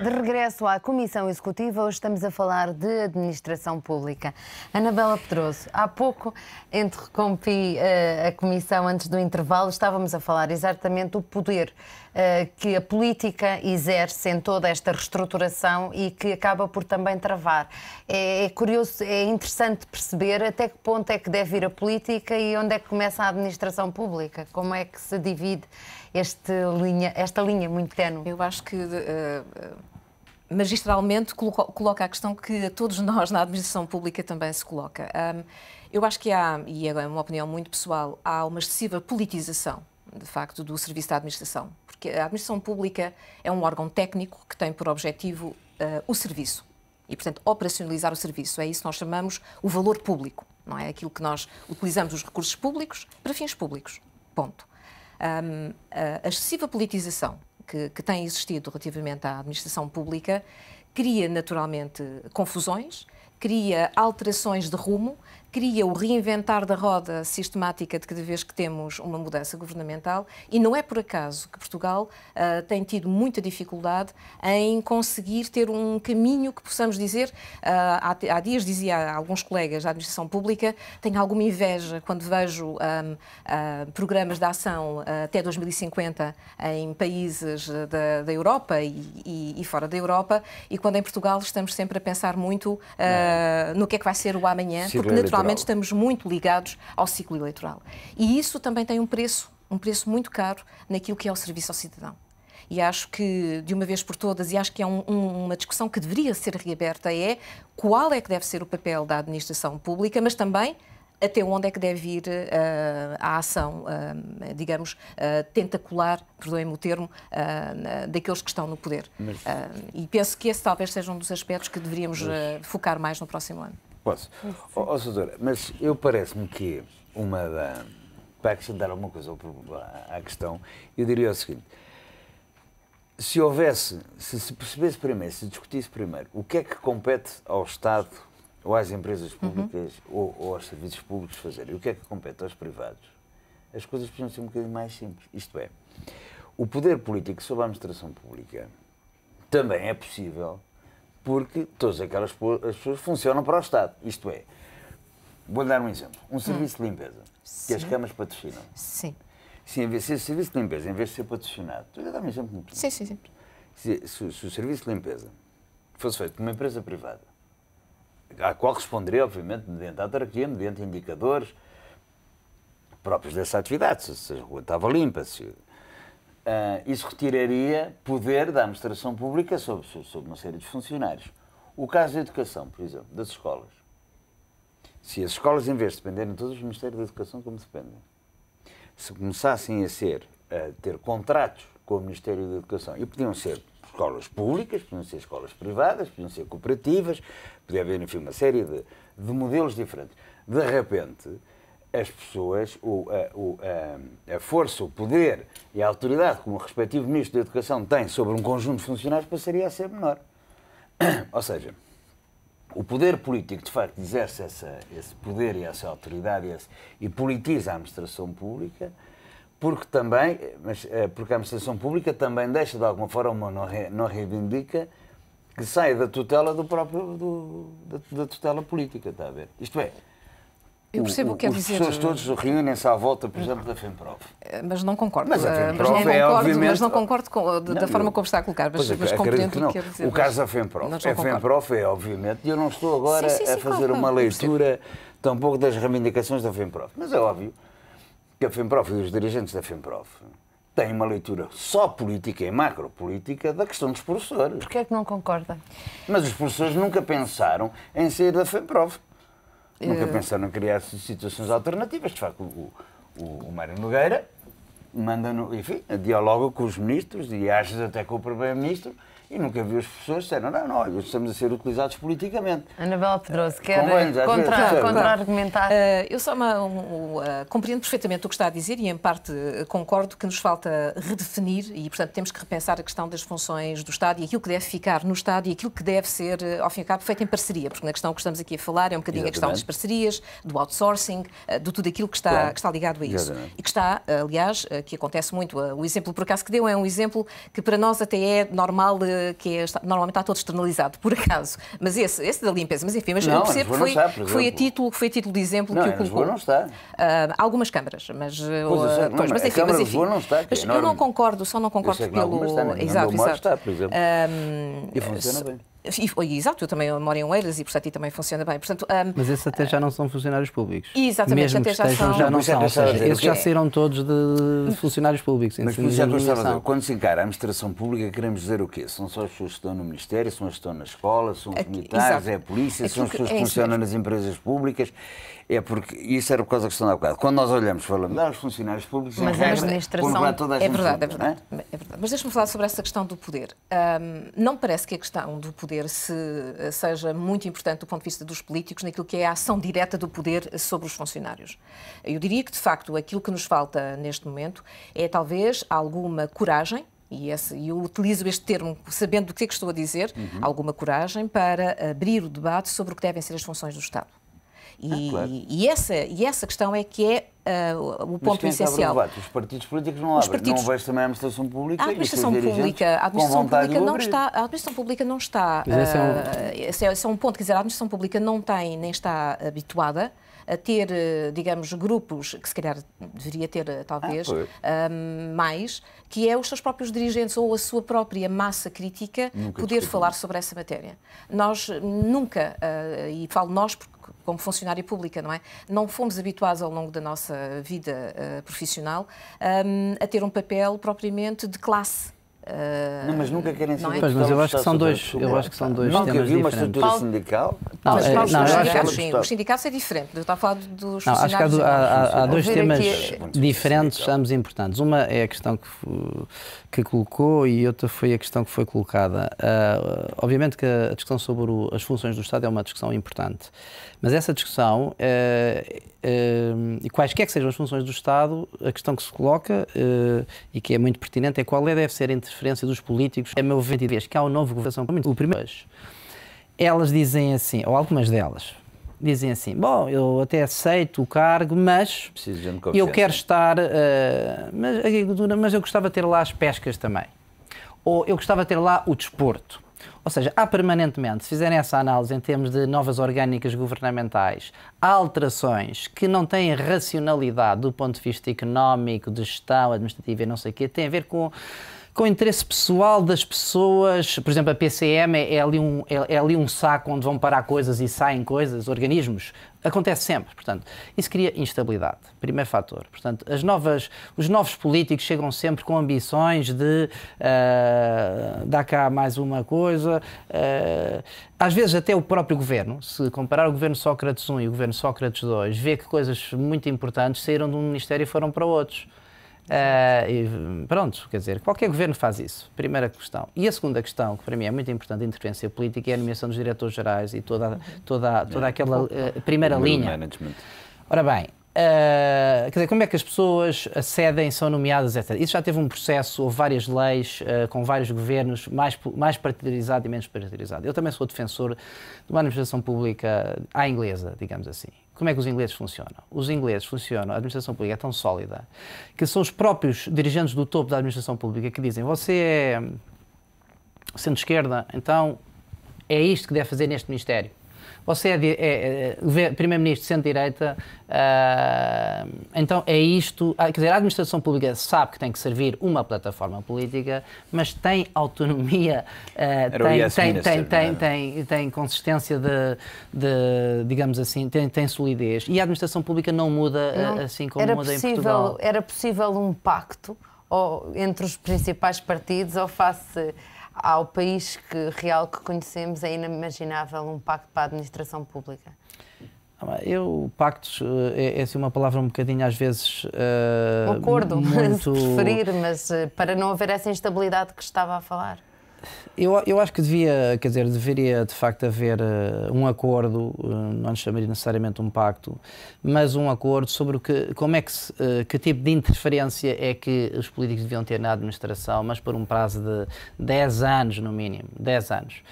De regresso à Comissão Executiva, hoje estamos a falar de Administração Pública. Anabela Pedroso, há pouco interrompi a Comissão antes do intervalo, estávamos a falar exatamente do poder que a política exerce em toda esta reestruturação e que acaba por também travar. É curioso, é interessante perceber até que ponto é que deve ir a política e onde é que começa a Administração Pública, como é que se divide esta linha muito ténue. Eu acho que magistralmente coloca a questão que a todos nós na administração pública também se coloca. Eu acho que há, e é uma opinião muito pessoal, há uma excessiva politização, de facto, do serviço da administração, porque a administração pública é um órgão técnico que tem por objetivo o serviço e, portanto, operacionalizar o serviço. É isso que nós chamamos o valor público, não é? Aquilo que nós utilizamos os recursos públicos para fins públicos. Ponto. A excessiva politização que tem existido relativamente à administração pública cria naturalmente confusões, cria alterações de rumo, cria o reinventar da roda sistemática de cada vez que temos uma mudança governamental e não é por acaso que Portugal tem tido muita dificuldade em conseguir ter um caminho que possamos dizer, há dias dizia a alguns colegas da administração pública, tenho alguma inveja quando vejo programas de ação até 2050 em países da Europa e fora da Europa e quando em Portugal estamos sempre a pensar muito no que é que vai ser o amanhã, porque naturalmente estamos muito ligados ao ciclo eleitoral. E isso também tem um preço muito caro naquilo que é o serviço ao cidadão. E acho que, de uma vez por todas, e acho que é uma discussão que deveria ser reaberta, é qual é que deve ser o papel da administração pública, mas também até onde é que deve ir a ação, digamos, tentacular, perdoem-me o termo, daqueles que estão no poder. E penso que esse talvez seja um dos aspectos que deveríamos focar mais no próximo ano. Posso? Doutora, mas eu parece-me que para acrescentar alguma coisa à questão, eu diria o seguinte, se se percebesse primeiro, se discutisse primeiro, o que é que compete ao Estado ou às empresas públicas ou aos serviços públicos fazerem, o que é que compete aos privados, as coisas precisam ser um bocadinho mais simples. Isto é, o poder político sobre a administração pública também é possível porque todas aquelas pessoas funcionam para o Estado. Isto é, vou dar um exemplo, um serviço de limpeza, que as câmaras patrocinam. Sim. Se o serviço de limpeza, em vez de ser patrocinado, estou a dar um exemplo muito simples. Sim. Se o serviço de limpeza fosse feito por uma empresa privada, à qual responderia, obviamente, mediante a autarquia, mediante indicadores próprios dessa atividade, se a rua estava limpa, isso retiraria poder da administração pública sobre uma série de funcionários. O caso da educação, por exemplo, das escolas. Se as escolas, em vez de dependerem todos do Ministério da Educação como dependem, se começassem a ter contratos com o Ministério da Educação, e podiam ser escolas públicas, podiam ser escolas privadas, podiam ser cooperativas, podia haver, enfim, uma série de modelos diferentes. De repente, as pessoas, a força, o poder e a autoridade que o respectivo Ministro da Educação tem sobre um conjunto de funcionários passaria a ser menor. Ou seja, o poder político, de facto, exerce esse poder e essa autoridade e politiza a administração pública, porque a administração pública também deixa, de alguma forma, não reivindica que saia da tutela da tutela política, está a ver? Isto é, eu percebo o que quer dizer. As pessoas todos reúnem-se à volta, por exemplo, da FEMPROF. Mas não concordo. Mas a FEMPROF obviamente... Mas não concordo da forma como está a colocar. Mas compreendo o que quer dizer. O caso da FEMPROF. A FEMPROF é, obviamente, e eu não estou agora a fazer uma leitura tampouco das reivindicações da FEMPROF. Mas é óbvio que a FEMPROF e os dirigentes da FEMPROF têm uma leitura só política e macropolítica da questão dos professores. Porquê é que não concorda? Mas os professores nunca pensaram em sair da FEMPROF. Nunca pensaram em criar situações alternativas. De facto, o Mário Nogueira dialoga com os ministros e age até com o primeiro-ministro e nunca viu as pessoas disseram não, estamos a ser utilizados politicamente. Anabela Pedroso, quer contra-argumentar? Eu só compreendo perfeitamente o que está a dizer e, em parte, concordo que nos falta redefinir e, portanto, temos que repensar a questão das funções do Estado e aquilo que deve ficar no Estado e aquilo que deve ser, ao fim e ao cabo, feito em parceria, porque na questão que estamos aqui a falar é um bocadinho a questão das parcerias, do outsourcing, de tudo aquilo que está ligado a isso. Exatamente. E que está, aliás, que acontece muito. O exemplo, por acaso, que deu é um exemplo que para nós até é normal, normalmente está todo externalizado, por acaso. Mas esse da limpeza, mas enfim, mas eu percebo que foi a título de exemplo que o colocou. Não está. Algumas câmaras, mas... mas enfim, mas enfim, não está, mas eu não concordo, só não concordo pelo... Exato. Está, por exemplo. E funciona bem. Exato, eu também moro em Oeiras e, portanto, também funciona bem. Portanto, mas esses até já não são funcionários públicos. Exatamente, mesmo até que já não são. Ou seja, esses já saíram todos de funcionários públicos. Mas por isso é que eu estava a dizer, quando se encara a administração pública, queremos dizer o quê? São só as pessoas que estão no Ministério, são as que estão na escola, são os militares, é a polícia, são as pessoas que funcionam nas empresas públicas. É porque isso era por causa da questão da bocado. Quando nós olhamos, falamos, os funcionários públicos, mas a administração é verdade. Mas deixa-me falar sobre essa questão do poder. Não parece que a questão do poder seja muito importante do ponto de vista dos políticos naquilo que é a ação direta do poder sobre os funcionários. Eu diria que, de facto, aquilo que nos falta neste momento é talvez alguma coragem, e eu utilizo este termo sabendo do que é que estou a dizer, alguma coragem para abrir o debate sobre o que devem ser as funções do Estado. Claro. E essa questão é que é o ponto essencial. Os partidos políticos não abrem. Não vejo também a administração pública. A administração pública não está. Esse é um ponto. Quer dizer, a administração pública não tem nem está habituada a ter, digamos, grupos que se calhar deveria ter, talvez, mais, que é os seus próprios dirigentes ou a sua própria massa crítica poder falar sobre essa matéria. Nós nunca, e falo nós porque como funcionária pública, não é? Não fomos habituados ao longo da nossa vida profissional a ter um papel propriamente de classe. Não, mas nunca querem ser. Pois, mas eu acho que são dois temas diferentes. Uma estrutura sindical? Os sindicatos é diferente. Eu estava a falar dos funcionários. Acho que há dois temas diferentes, ambos importantes. Uma é a questão que colocou e outra foi a questão que foi colocada. Obviamente que a discussão sobre as funções do Estado é uma discussão importante, mas essa discussão, e quaisquer que sejam as funções do Estado, a questão que se coloca, e que é muito pertinente, é qual deve ser a interferência dos políticos. É meu ver que há um novo governo. O primeiro, elas dizem assim, ou algumas delas, dizem assim, bom, eu até aceito o cargo, mas eu quero estar, mas eu gostava de ter lá as pescas também. Ou eu gostava de ter lá o desporto. Ou seja, há permanentemente, se fizerem essa análise em termos de novas orgânicas governamentais, há alterações que não têm racionalidade do ponto de vista económico, de gestão, administrativa e não sei o quê, tem a ver com o interesse pessoal das pessoas. Por exemplo, a PCM é ali um saco onde vão parar coisas e saem coisas, organismos. Acontece sempre. Portanto, isso cria instabilidade. Primeiro fator. Portanto, os novos políticos chegam sempre com ambições de dar cá mais uma coisa. Às vezes até o próprio governo, se comparar o governo Sócrates I e o governo Sócrates II, vê que coisas muito importantes saíram de um ministério e foram para outros. E pronto, quer dizer, qualquer governo faz isso, primeira questão. E a segunda questão, que para mim é muito importante, a interferência política, é a nomeação dos diretores gerais e toda aquela primeira linha. Ora bem, quer dizer, como é que as pessoas acedem, são nomeadas, etc. Isso já teve um processo, houve várias leis, com vários governos, mais partidarizado e menos partidarizado. Eu também sou defensor de uma administração pública à inglesa, digamos assim. Como é que os ingleses funcionam? Os ingleses funcionam, a administração pública é tão sólida que são os próprios dirigentes do topo da administração pública que dizem: você é centro-esquerda, então é isto que deve fazer neste ministério. Você é primeiro-ministro de centro-direita, então é isto. Quer dizer, a administração pública sabe que tem que servir uma plataforma política, mas tem autonomia, tem consistência digamos assim, tem solidez. E a administração pública não muda assim como muda em Portugal. Era possível um pacto entre os principais partidos ou face ao país real que conhecemos, é inimaginável um pacto para a administração pública? Pactos é assim uma palavra um bocadinho às vezes um acordo, se preferir, mas para não haver essa instabilidade que estava a falar. Eu acho que deveria de facto haver um acordo, não nos chamaria necessariamente um pacto, mas um acordo sobre que tipo de interferência é que os políticos deviam ter na administração, mas por um prazo de 10 anos no mínimo, 10 anos.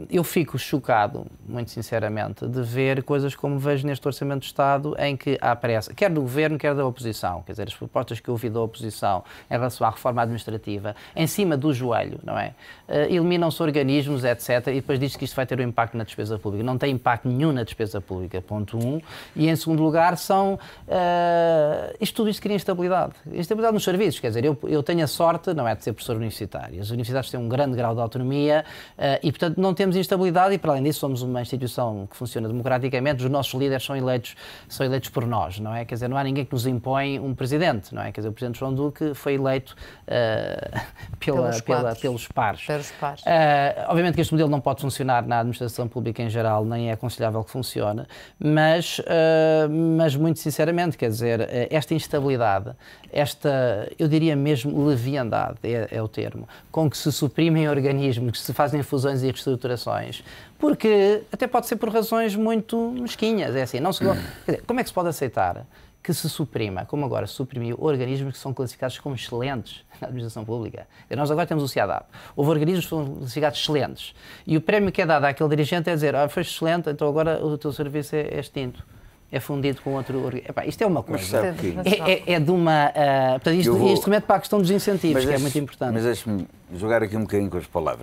Eu fico chocado, muito sinceramente, de ver coisas como vejo neste Orçamento de Estado, em que há pressa, quer do Governo, quer da oposição, quer dizer, as propostas que eu ouvi da oposição em relação à reforma administrativa, em cima do joelho, não é? Eliminam-se organismos, etc., e depois diz que isto vai ter um impacto na despesa pública. Não tem impacto nenhum na despesa pública, ponto 1. E, em segundo lugar, tudo isto cria instabilidade. Instabilidade nos serviços, quer dizer, eu tenho a sorte, não é, de ser professor universitário. As universidades têm um grande grau de autonomia e, portanto, não temos instabilidade e, para além disso, somos uma instituição que funciona democraticamente, os nossos líderes são eleitos por nós, não é? Quer dizer, não há ninguém que nos impõe um presidente, não é? Quer dizer, o presidente João Duque foi eleito pelos pares. Obviamente que este modelo não pode funcionar na administração pública em geral, nem é aconselhável que funcione, mas muito sinceramente, quer dizer, esta instabilidade, eu diria mesmo leviandade, é o termo, com que se suprimem organismos, que se fazem fusões e reestruturações, porque até pode ser por razões muito mesquinhas, é assim, quer dizer, como é que se pode aceitar que se suprima, como agora se suprimiu, organismos que são classificados como excelentes na administração pública? Nós agora temos o CIADAP. Houve organismos que foram classificados excelentes. E o prémio que é dado àquele dirigente é dizer, foi excelente, então agora o teu serviço é extinto. É fundido com outro organismo. Isto é uma coisa. É de uma... portanto, isto remete para a questão dos incentivos, que é muito importante. Mas deixe-me jogar aqui um bocadinho com as palavras.